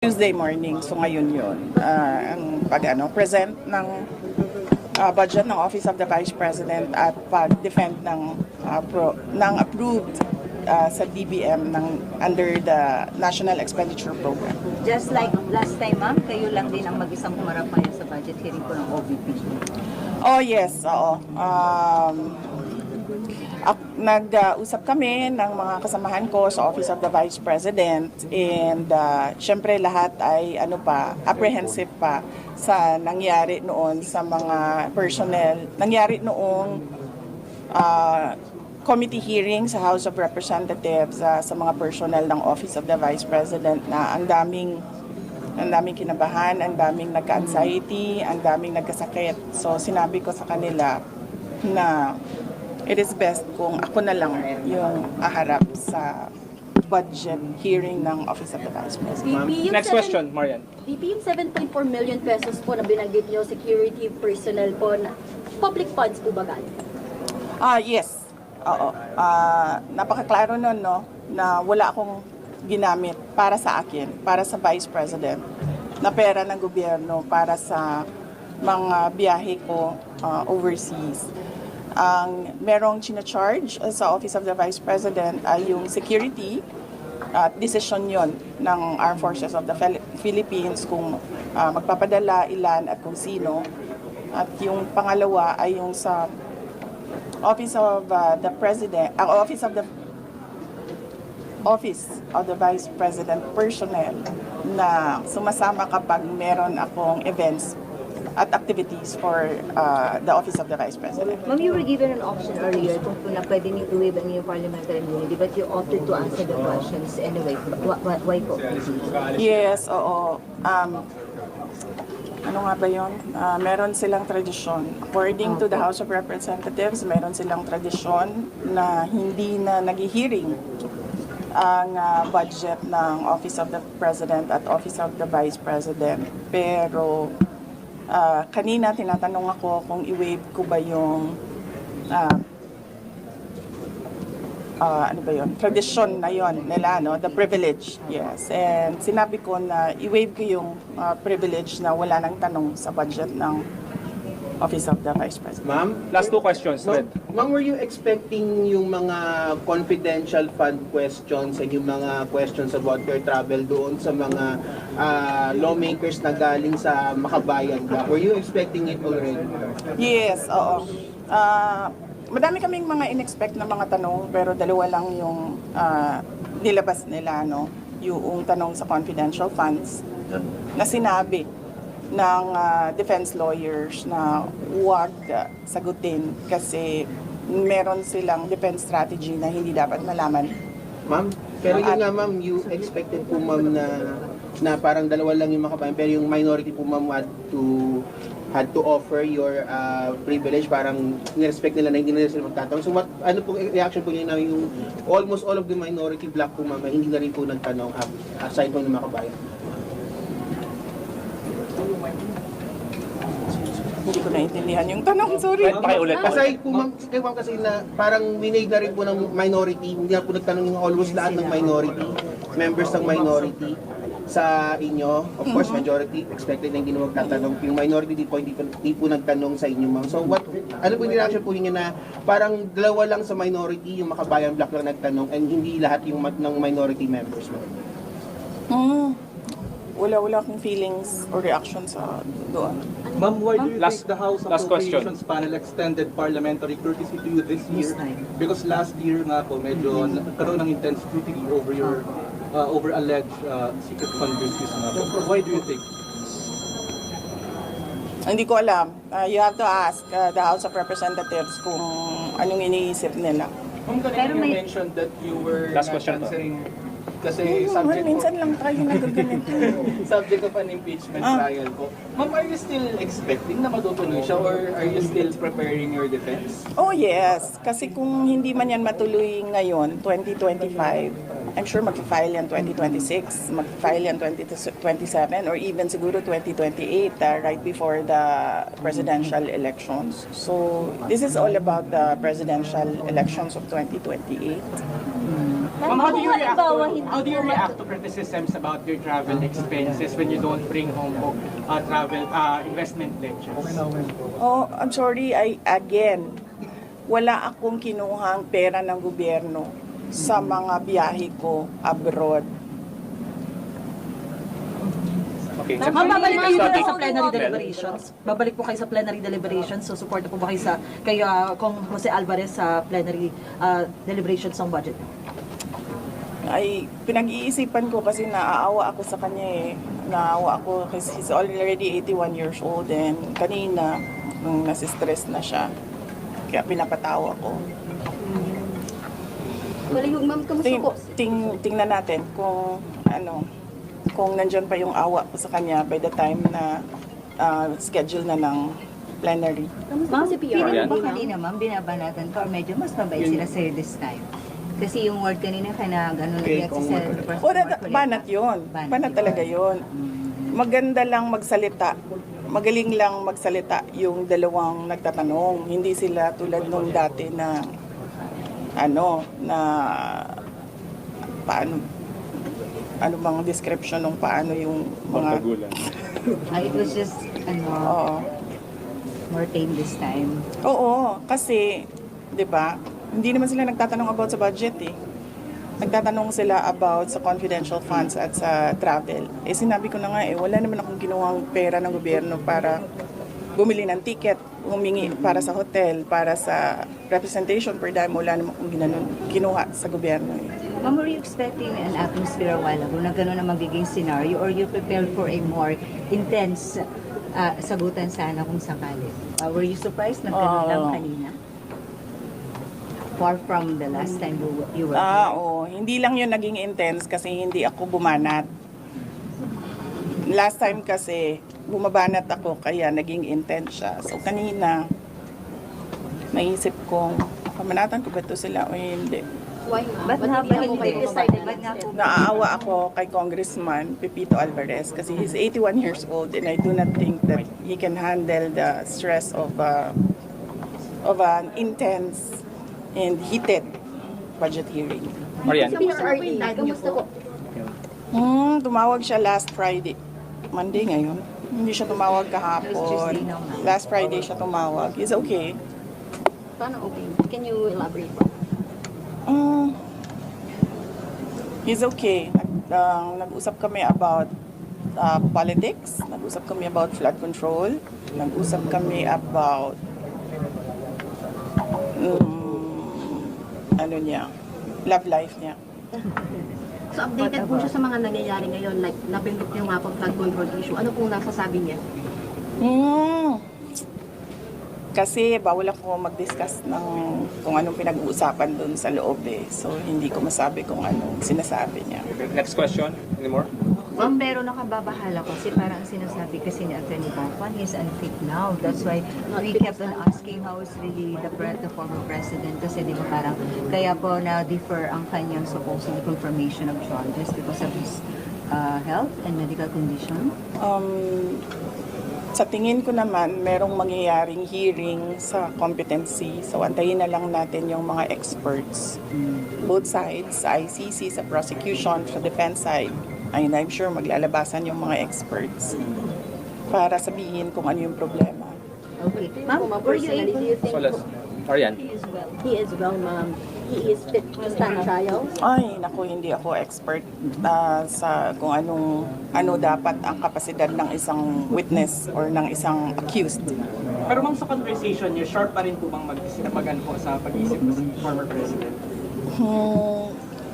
Tuesday morning, so ngayon yun, ang present ng budget ng Office of the Vice President at pag-defend ng approved sa DBM under the National Expenditure Program. Just like last time, ma'am, kayo lang din ang mag-isang humarap ngayon sa budget hearing po ng OVP. Oh yes, oo. Nag-usap kami ng mga kasamahan ko sa Office of the Vice President and syempre lahat ay apprehensive pa sa nangyari noon sa mga personnel. Nangyari noong committee hearing sa House of Representatives sa mga personnel ng Office of the Vice President na ang daming kinabahan, ang daming nagka-anxiety, ang daming nagkasakit. So sinabi ko sa kanila na it is best kung ako na lang yung aharap sa budget hearing ng Office of the Vice President. Next question, Marian. VP, yung 7.4 million pesos po na binanggit nyo, security personnel po, na public funds po ba galing? Yes. Oo. Napakaklaro nun, no, na wala akong ginamit para sa akin, para sa Vice President, na pera ng gobyerno para sa mga biyahe ko overseas. Ang merong charge sa Office of the Vice President ay yung security at decision yon ng Armed Forces of the Philippines kung magpapadala, ilan at kung sino. At yung pangalawa ay yung sa Office of the President, Office of the Vice President personnel na sumasama kapag meron akong events at activities for the Office of the Vice President. Ma'am, you were given an option earlier kung na pwede niyo i-waive ang iyong parliamentary immunity, but you opted to answer the questions anyway. Why po? Yes, oo. Ano nga ba yun? Meron silang tradisyon. According to the House of Representatives, meron silang tradisyon na hindi na nag-hearing ang budget ng Office of the President at Office of the Vice President. Pero kanina tinatanong ako kung i-waive ko ba yung tradisyon na yon nila, no? The privilege, yes. And sinabi ko na i-waive ko yung privilege na wala nang tanong sa budget ng Office of the Vice President. Ma'am, last two questions. Ma'am, were you expecting yung mga confidential fund questions and yung mga questions about your travel doon sa mga lawmakers na galing sa Makabayan? Were you expecting it already? Yes, oo. Madami kaming mga in-expect na mga tanong pero dalawa lang yung nilabas nila, no? Yung tanong sa confidential funds na sinabi ng defense lawyers na huwag sagutin kasi meron silang defense strategy na hindi dapat malaman. Ma'am, pero yun nga ma'am, you expected po ma'am na parang dalawa lang yung Makabayan pero yung minority po ma'am had to offer your privilege, parang nirespect nila na hindi nila sila magtatanong. So ano po reaction po niyo na yung almost all of the minority bloc po ma'am hindi na rin po nagtanong aside from ng Makabayan? Hindi ko naintindihan yung tanong, sorry. Pakiulit. Aside po ma'am, kasi na parang minade na rin po ng minority, hindi na po nagtanong yung almost lahat ng minority, members ng minority sa inyo. Of course, majority expected na hindi na magtatanong. Yung minority di po nagtanong sa inyo ma'am. So ano po yung reaction po ninyo na parang dalawa lang sa minority, yung Makabayan bloc lang nagtanong and hindi lahat yung ng minority members ma'am? Wala akong feelings or reaction sa doon. Ma'am, why do you think the House last question. Appropriations Panel extended parliamentary courtesy to you this year? Because last year nga po, medyo nagkaroon ng intense scrutiny over your over alleged secret fund business nga po. Why do you think? Hindi ko alam. You have to ask the House of Representatives kung anong iniisip nila. Pero you mentioned that you were Last question answering kasi subject Minsan lang tayo nagaganito. subject of an impeachment trial po. Ma'am, are you still expecting na matutuloy siya or are you still preparing your defense? Oh yes, kasi kung hindi man yan matuloy ngayon, 2025, I'm sure mag-file yan 2026, mag-file yan 2027 or even siguro 2028 right before the presidential elections. So this is all about the presidential elections of 2028. Ma'am, how do you Kung react halimbawa, to, hindi how do you po react to criticisms about your travel expenses when you don't bring home travel investment pledges? Oh, I'm sorry, again, wala akong kinuhang pera ng gobyerno sa mga biyahe ko abroad. Okay. Ma'am, babalik po kayo Sorry. sa plenary deliberations. Babalik po kayo sa plenary deliberations. So, support po ba kayo sa kay Kong Jose Alvarez sa plenary deliberations ng budget? Ay, pinag-iisipan ko kasi naaawa ako sa kanya eh. Naawa ako kasi he's already 81 years old and kanina, nung nasistress na siya, kaya pinapatawa ko. Wala yung ma'am, kamusta po? Tingnan natin kung nandyan pa yung awa ko sa kanya by the time na schedule na ng plenary. Kamusta po Ma'am, si PR? feeling mo ba kanina, ma'am, binabanatan ka or medyo mas mabait sila sa'yo this time? Kasi yung word kanina ka na gano'n Okay, nag-react kung si ano. Senator O, banat yun. Banat talaga yun. Maganda lang magsalita. Magaling lang magsalita yung dalawang nagtatanong. Hindi sila tulad nung dati na ano bang description ng paano yung mga It was just, oo. more tame this time. Oo, kasi 'di ba? Hindi naman sila nagtatanong about sa budget eh. Nagtatanong sila about sa confidential funds at sa travel. Eh sinabi ko na nga eh, wala naman akong kinuhang pera ng gobyerno para bumili ng ticket, humingi para sa hotel, para sa representation per dime, wala naman akong kinuha sa gobyerno eh. Ma'am, were you expecting an atmosphere a while ago na gano'n na magiging scenario or you prepared for a more intense sagutan sana kung sakali? Were you surprised na gano'n lang kanina? Far from the last time you were here? Oo. Hindi lang yun naging intense kasi hindi ako bumanat. Last time kasi, bumabanat ako kaya naging intense siya. So kanina, naisip kong, pamanatan ko ba ito sila o hindi? Why ma'am? Ba't nga ba Hindi hindi? kayo decided Ba't nga po? Naawa ako kay Congressman Pepito Alvarez kasi he's 81 years old and I do not think that he can handle the stress of an intense and heated budget hearing. Marian. Si PRRD, kamusta po? Tumawag siya last Friday. Monday ngayon. Hindi siya tumawag kahapon. Tuesday now, ma'am. Last Friday siya tumawag. He's okay. Paano okay? Can you elaborate po? He's okay. Nag-usap kami about politics. Nag-usap kami about flood control. Nag-usap kami about love life niya. So updated po siya sa mga nangyayari ngayon, like nabanggit niyo nga po flood control issue. Ano pong nasasabi niya? Kasi bawal ako mag-discuss ng kung anong pinag-uusapan doon sa loob eh. So hindi ko masabi kung anong sinasabi niya. Okay, next question. Any more? Ma'am, pero nakababahala ko kasi parang sinasabi kasi ni Atty. Bongpan, he's unfit now. That's why we kept on asking how is really the former president kasi di ba parang kaya po na-defer ang kanyang supposedly confirmation of trial just because of his health and medical condition. Sa tingin ko naman, merong mangyayaring hearing sa competency. So, antayin na lang natin yung mga experts. Both sides, sa ICC, sa prosecution, sa defense side. And I'm sure maglalabasan yung mga experts para sabihin kung ano yung problema. Okay. Ma'am, were you Personally, do you think So, last. Marian. he is well, ma'am? He is fit to stand trial? Ay, naku, hindi ako expert sa kung ano dapat ang kapasidad ng isang witness or ng isang accused. Pero ma'am, sa conversation niyo, sharp pa rin po bang mag-isipagan po sa pag-iisip mo sa former president?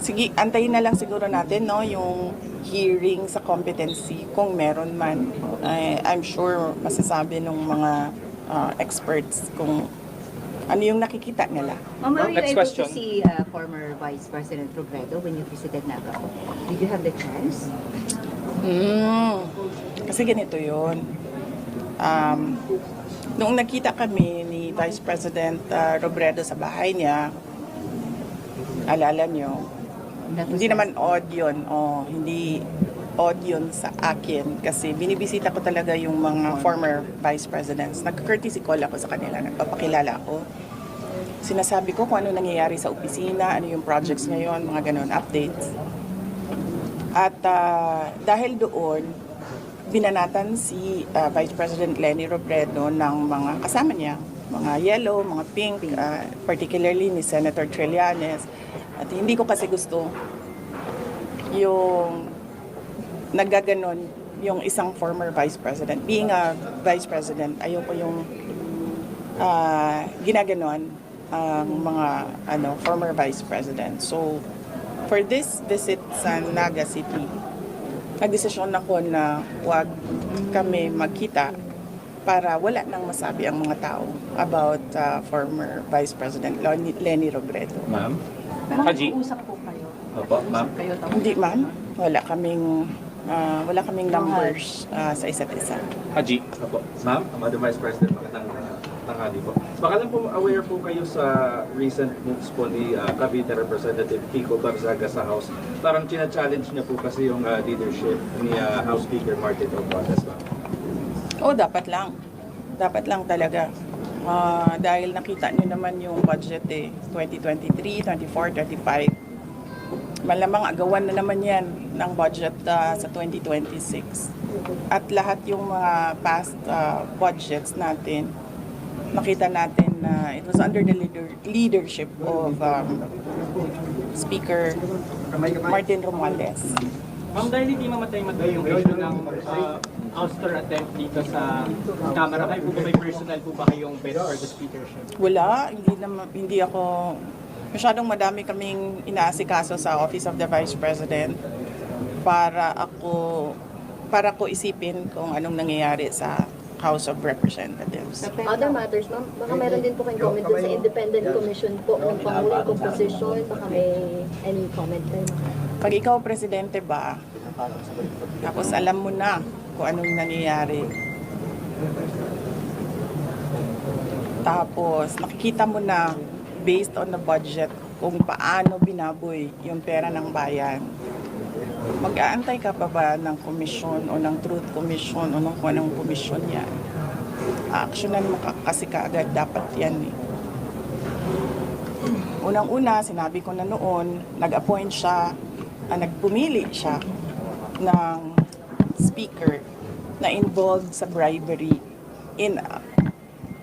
Sige, antayin na lang siguro natin no yung hearing sa competency kung meron man. I'm sure masasabi ng mga experts kung ano yung nakikita nila. Ma'am, were you Next able question. to see former Vice President Robredo when you visited Nagapo? Did you have the chance? Kasi ganito yun. Noong nakita kami ni Vice President Robredo sa bahay niya, alala nyo, hindi naman odd yun. Hindi odd yun sa akin kasi binibisita ko talaga yung mga former vice presidents. Nag-courtesy call ako sa kanila, nagpapakilala ako. Sinasabi ko kung ano nangyayari sa opisina, ano yung projects ngayon, mga ganon, updates. At dahil doon, binanatan si Vice President Leni Robredo ng mga kasama niya, mga yellow, mga pink, particularly ni Senator Trillanes. At hindi ko kasi gusto yung naggaganon yung isang former Vice President. Being a Vice President, ayoko yung ginaganon ang mga former Vice President. So, for this visit sa Naga City, nagdesisyon ako na huwag kami magkita para wala nang masabi ang mga tao about former Vice President Leni Robredo. Ma'am? Ma'am, Haji? usap po kayo. Opo, ma'am? Kayo tapos. Hindi ma'am, wala kaming numbers sa isa't isa. Haji? Opo. Ma'am, Madam Vice President, magandang tanghali po. Baka lang po aware po kayo sa recent moves po ni Cavite Representative Kiko Barzaga sa House. Parang china-challenge niya po kasi yung leadership ni House Speaker Martin Romualdez. Oo, dapat lang. Dapat lang talaga. Dahil nakita niyo naman yung budget 2023, 24, 25. Malamang agawan na naman yan ng budget sa 2026. At lahat yung mga past budgets natin, nakita natin na it was under the leadership of Speaker Martin Romualdez. Ma'am, dahil hindi mamatay-matay yung issue ng ouster attempt dito sa Kamara, kayo po ba may personal po ba kayong bid for the speakership? Wala, hindi ako, masyadong madami kaming inaasikaso sa Office of the Vice President para ko isipin kung anong nangyayari sa House of Representatives. Other matters, ma'am, baka meron din po kayong comment dun sa independent commission po ng Pangulong Composition. Baka may any comment kayo? Pag ikaw presidente ba, tapos alam mo na kung anong nangyayari. Tapos nakikita mo na based on the budget kung paano binaboy yung pera ng bayan. Mag-aantay ka pa ba ng komisyon o ng Truth Commission o ng kung anong komisyon yan? Actionan mo kasi kaagad, dapat yan eh. Unang-una, sinabi ko na noon, nag-appoint siya, nagpumili siya ng speaker na involved sa bribery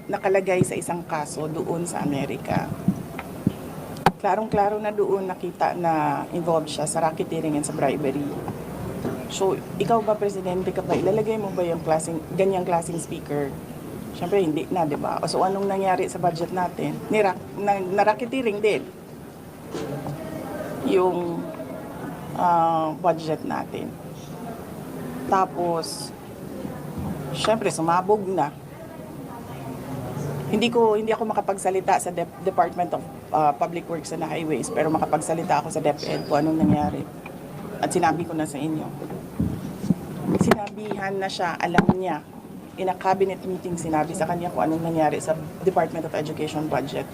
nakalagay sa isang kaso doon sa Amerika. Klarong-klaro na doon nakita na involved siya sa racketeering and sa bribery. So, ikaw ba, presidente ka ba, ilalagay mo ba yung ganyang klaseng speaker? Siyempre, hindi na, di ba? So, anong nangyari sa budget natin? Na-racketeering din yung budget natin. Tapos, siyempre, sumabog na. Hindi ako makapagsalita sa Department of Public Works and Highways, pero makapagsalita ako sa DepEd kung anong nangyari. At sinabi ko na sa inyo. Sinabihan na siya, alam niya. In a cabinet meeting, sinabi sa kanya kung anong nangyari sa Department of Education budget.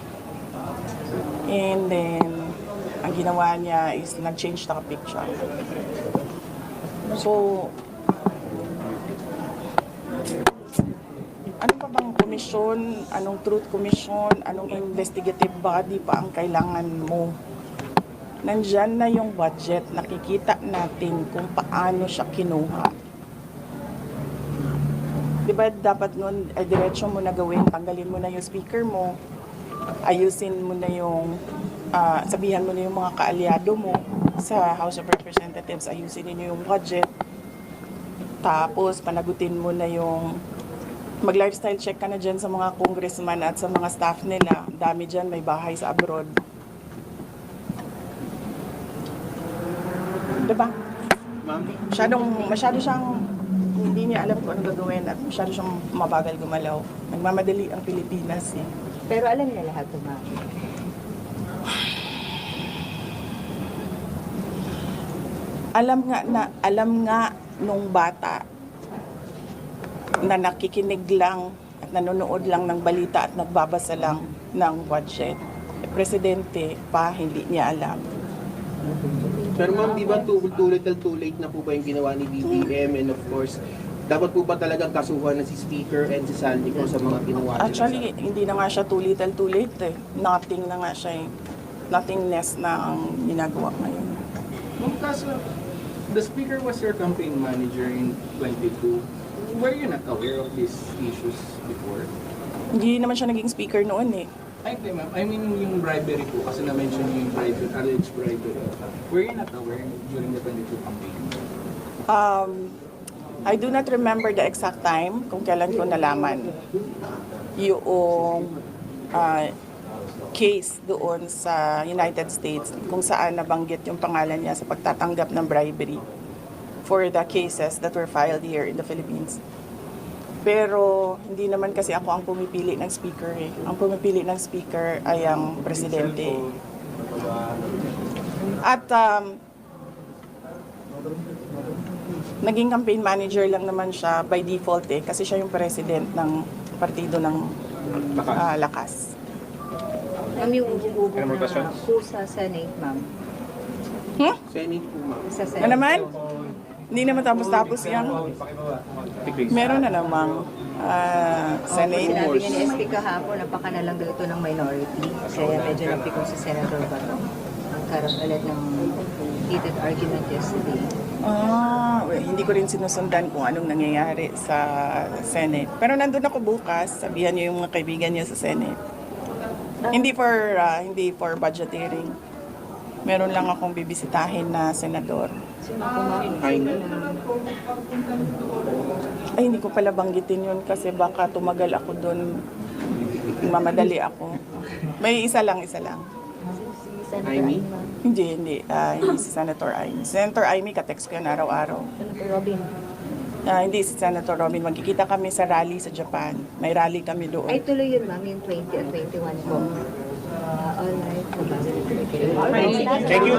And then, ang ginawa niya is nag-change topic siya. So, ano pa bang komisyon, anong truth commission, anong investigative body pa ang kailangan mo? Nandyan na yung budget, nakikita natin kung paano siya kinuha. Diba dapat nun, diretso mo na gawin, tanggalin mo na yung speaker mo, ayusin mo na yung, sabihan mo na yung mga kaalyado mo sa House of Representatives, ayusin niyo yung budget, tapos panagutin mo na yung mag-lifestyle check ka na dyan sa mga congressman at sa mga staff nila. Dami dyan, may bahay sa abroad. Diba? Masyado siyang, hindi niya alam kung ano gagawin at masyado siyang mabagal gumalaw. Nagmamadali ang Pilipinas eh. Pero alam niya lahat, ma'am. Alam nga nung bata na nakikinig lang at nanonood lang ng balita at nagbabasa lang ng budget. Presidente pa, hindi niya alam. Pero ma'am, di ba too little too late na po ba yung ginawa ni BBM and of course, Dapat po ba talagang kasuhan na si Speaker and si Saldico sa mga ginawa nila? Actually, hindi na nga siya too little too late eh. Nothing na nga siya eh. Nothingness na ang ginagawa ngayon. Ma'am, kaso, the speaker was your campaign manager in 22. Were you not aware of these issues before? Hindi naman siya naging speaker noon eh. Ay, hindi ma'am. I mean yung bribery po, kasi na-mention niyo yung bribery, alleged bribery. Were you not aware during the 22 campaign? I do not remember the exact time kung kailan ko nalaman yung case doon sa United States kung saan nabanggit yung pangalan niya sa pagtatanggap ng bribery for the cases that were filed here in the Philippines. Pero hindi naman kasi ako ang pumipili ng speaker eh. Ang pumipili ng speaker ay ang presidente. At naging campaign manager lang naman siya by default eh kasi siya yung president ng partido ng Lakas. Ma'am, yung umuubo Any more na questions? po sa Senate, ma'am. Senate po, ma'am. Sa Ano Senate. naman? Hindi naman tapos-tapos yan. Meron na namang Senate. Sinabi nga ni SP kahapon, napaka na lang daw ito ng minority. Kaya medyo napikon si Senator Bato. Nagkaroon ulit ng heated argument yesterday. Hindi ko rin sinusundan kung anong nangyayari sa Senate. Pero nandun ako bukas, sabihan niyo yung mga kaibigan niyo sa Senate. Hindi for budgeteering. Meron lang akong bibisitahin na senador. Ay, hindi ko pala banggitin yun kasi baka tumagal ako doon. Mamadali ako. May isa lang. Amy? Hindi. Hindi si Senator Amy. Senator Amy, katext ko yan araw-araw. Robin. Hindi si Senator Robin. Magkikita kami sa rally sa Japan. May rally kami doon. Ay, tuloy yun, ma'am, yung 20 at 21 po. All right. Thank you.